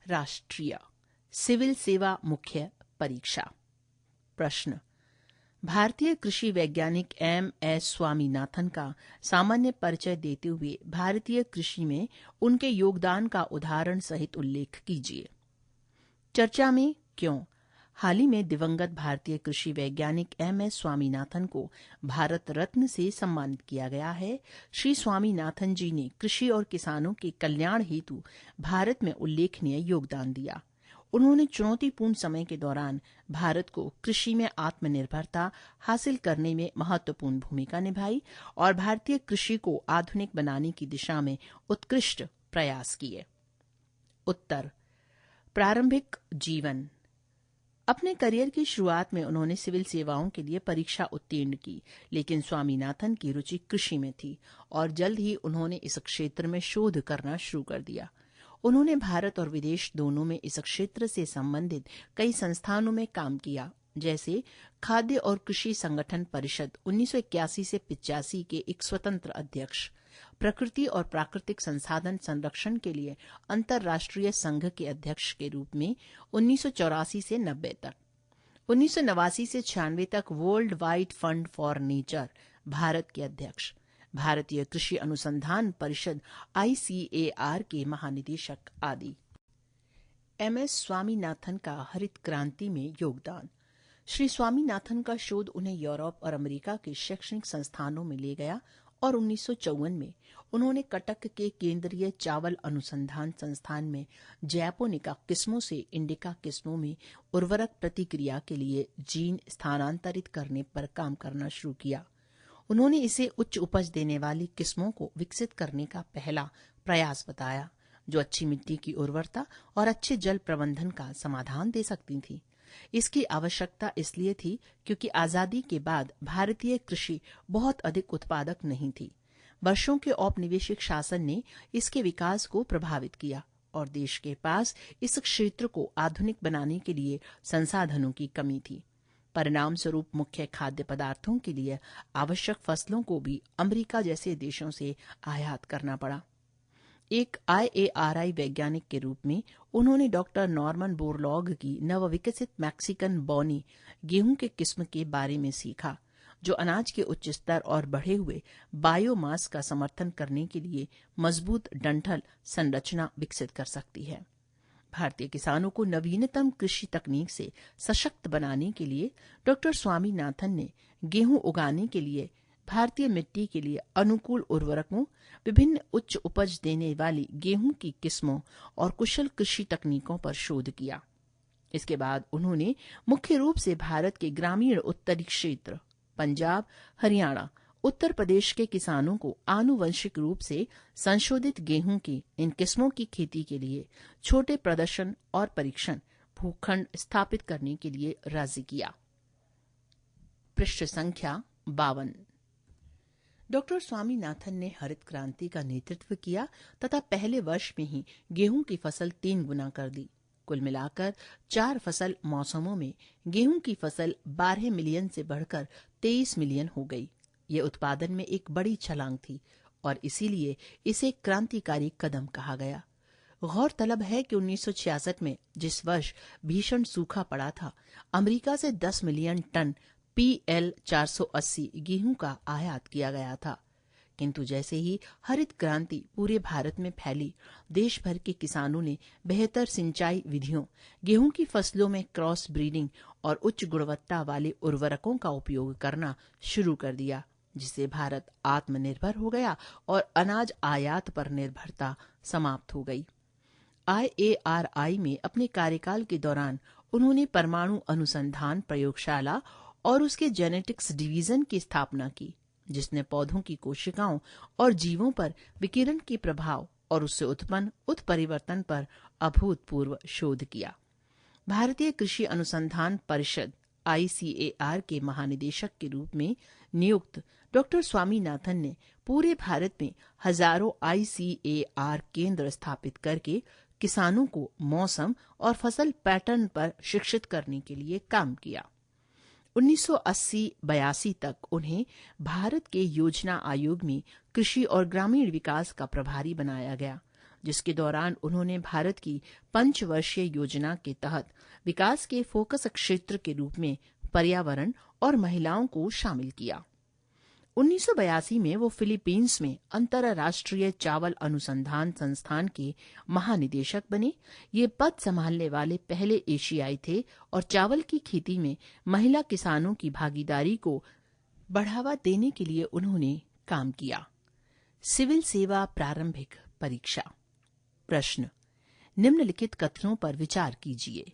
राष्ट्रीय सिविल सेवा मुख्य परीक्षा। प्रश्न, भारतीय कृषि वैज्ञानिक एम.एस. स्वामीनाथन का सामान्य परिचय देते हुए भारतीय कृषि में उनके योगदान का उदाहरण सहित उल्लेख कीजिए। चर्चा में क्यों? हाल ही में दिवंगत भारतीय कृषि वैज्ञानिक एम.एस. स्वामीनाथन को भारत रत्न से सम्मानित किया गया है। श्री स्वामीनाथन जी ने कृषि और किसानों के कल्याण हेतु भारत में उल्लेखनीय योगदान दिया। उन्होंने चुनौतीपूर्ण समय के दौरान भारत को कृषि में आत्मनिर्भरता हासिल करने में महत्वपूर्ण भूमिका निभाई और भारतीय कृषि को आधुनिक बनाने की दिशा में उत्कृष्ट प्रयास किए। उत्तर, प्रारंभिक जीवन। अपने करियर की शुरुआत में उन्होंने सिविल सेवाओं के लिए परीक्षा उत्तीर्ण की, लेकिन स्वामीनाथन की रुचि कृषि में थी और जल्द ही उन्होंने इस क्षेत्र में शोध करना शुरू कर दिया। उन्होंने भारत और विदेश दोनों में इस क्षेत्र से संबंधित कई संस्थानों में काम किया, जैसे खाद्य और कृषि संगठन परिषद 1981 से 85 के एक स्वतंत्र अध्यक्ष, प्रकृति और प्राकृतिक संसाधन संरक्षण के लिए अंतर्राष्ट्रीय संघ के अध्यक्ष के रूप में 1984 से 90 तक, 1989 से 96 तक world wide fund for nature Bharat के अध्यक्ष, भारतीय कृषि अनुसंधान परिषद ICAR के महानिदेशक आदि। एम.एस. स्वामीनाथन का हरित क्रांति में योगदान। श्री स्वामीनाथन का शोध उन्हें यूरोप और अमेरिका के शैक्षणिक संस्थानों में ले गया और 1954 में उन्होंने कटक के केंद्रीय चावल अनुसंधान संस्थान में जैपोनिका किस्मों से इंडिका किस्मों में उर्वरक प्रतिक्रिया के लिए जीन स्थानांतरित करने पर काम करना शुरू किया। उन्होंने इसे उच्च उपज देने वाली किस्मों को विकसित करने का पहला प्रयास बताया, जो अच्छी मिट्टी की उर्वरता और अच्छे जल प्रबंधन का समाधान दे सकती थी। इसकी आवश्यकता इसलिए थी क्योंकि आजादी के बाद भारतीय कृषि बहुत अधिक उत्पादक नहीं थी। वर्षों के औपनिवेशिक शासन ने इसके विकास को प्रभावित किया और देश के पास इस क्षेत्र को आधुनिक बनाने के लिए संसाधनों की कमी थी। परिणाम स्वरूप मुख्य खाद्य पदार्थों के लिए आवश्यक फसलों को भी अमेरिका जैसे देशों से आयात करना पड़ा। एक IARI वैज्ञानिक के रूप में उन्होंने डॉक्टर नॉर्मन बोरलॉग की नवविकसित मैक्सिकन बॉनी गेहूं के किस्म के बारे में सीखा, जो अनाज के उच्च स्तर और बढ़े हुए बायोमास का समर्थन करने के लिए मजबूत डंठल संरचना विकसित कर सकती है। भारतीय किसानों को नवीनतम कृषि तकनीक से सशक्त बनाने के लिए डॉक्टर स्वामीनाथन ने गेहूं उगाने के लिए भारतीय मिट्टी के लिए अनुकूल उर्वरकों, विभिन्न उच्च उपज देने वाली गेहूं की किस्मों और कुशल कृषि तकनीकों पर शोध किया। इसके बाद उन्होंने मुख्य रूप से भारत के ग्रामीण उत्तरी क्षेत्र, पंजाब, हरियाणा, उत्तर प्रदेश के किसानों को आनुवंशिक रूप से संशोधित गेहूं की इन किस्मों की खेती के लिए छोटे प्रदर्शन और परीक्षण भूखंड स्थापित करने के लिए राजी किया। पृष्ठ संख्या 52। डॉक्टर स्वामीनाथन ने हरित क्रांति का नेतृत्व किया तथा पहले वर्ष में ही गेहूं की फसल 3 गुना कर दी। कुल मिलाकर 4 फसल मौसमों में गेहूं की फसल 12 मिलियन से बढ़कर 23 मिलियन हो गई। ये उत्पादन में एक बड़ी छलांग थी और इसीलिए इसे क्रांतिकारी कदम कहा गया। गौरतलब है कि 1966 में, जिस वर्ष भीषण सूखा पड़ा था, अमेरिका से 10 मिलियन टन PL 480 गेहूं का आयात किया गया था। किंतु जैसे ही हरित क्रांति पूरे भारत में फैली, देश भर के किसानों ने बेहतर सिंचाई विधियों, गेहूं की फसलों में क्रॉस ब्रीडिंग और उच्च गुणवत्ता वाले उर्वरकों का उपयोग करना शुरू कर दिया, जिससे भारत आत्मनिर्भर हो गया और अनाज आयात पर निर्भरता समाप्त हो गई। IARI में अपने कार्यकाल के दौरान उन्होंने परमाणु अनुसंधान प्रयोगशाला और उसके जेनेटिक्स डिवीजन की स्थापना की, जिसने पौधों की कोशिकाओं और जीवों पर विकिरण के प्रभाव और उससे उत्पन्न उत्परिवर्तन पर अभूतपूर्व शोध किया। भारतीय कृषि अनुसंधान परिषद ICAR के महानिदेशक के रूप में नियुक्त डॉक्टर स्वामीनाथन ने पूरे भारत में हजारों ICAR केंद्र स्थापित करके किसानों को मौसम और फसल पैटर्न पर शिक्षित करने के लिए काम किया। 1980-82 तक उन्हें भारत के योजना आयोग में कृषि और ग्रामीण विकास का प्रभारी बनाया गया, जिसके दौरान उन्होंने भारत की 5 वर्षीय योजना के तहत विकास के फोकस क्षेत्र के रूप में पर्यावरण और महिलाओं को शामिल किया। 1982 में वो फिलीपींस में अंतर्राष्ट्रीय चावल अनुसंधान संस्थान के महानिदेशक बने। ये पद संभालने वाले पहले एशियाई थे और चावल की खेती में महिला किसानों की भागीदारी को बढ़ावा देने के लिए उन्होंने काम किया। सिविल सेवा प्रारंभिक परीक्षा। प्रश्न, निम्नलिखित कथनों पर विचार कीजिए।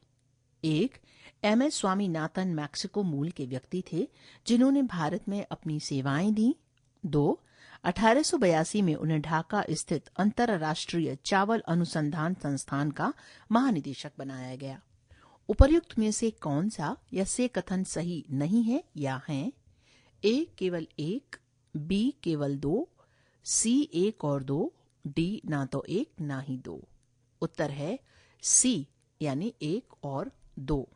1. एमएस स्वामीनाथन मैक्सिको मूल के व्यक्ति थे जिन्होंने भारत में अपनी सेवाएं दी। 2. 1882 में उन्हें ढाका स्थित अंतर्राष्ट्रीय चावल अनुसंधान संस्थान का महानिदेशक बनाया गया। उपर्युक्त में से कौन सा या से कथन सही नहीं है या हैं? ए केवल 1, बी केवल 2, सी 1 और 2, डी ना तो 1 ना ही 2। उत्तर है सी यानी 1 और 2।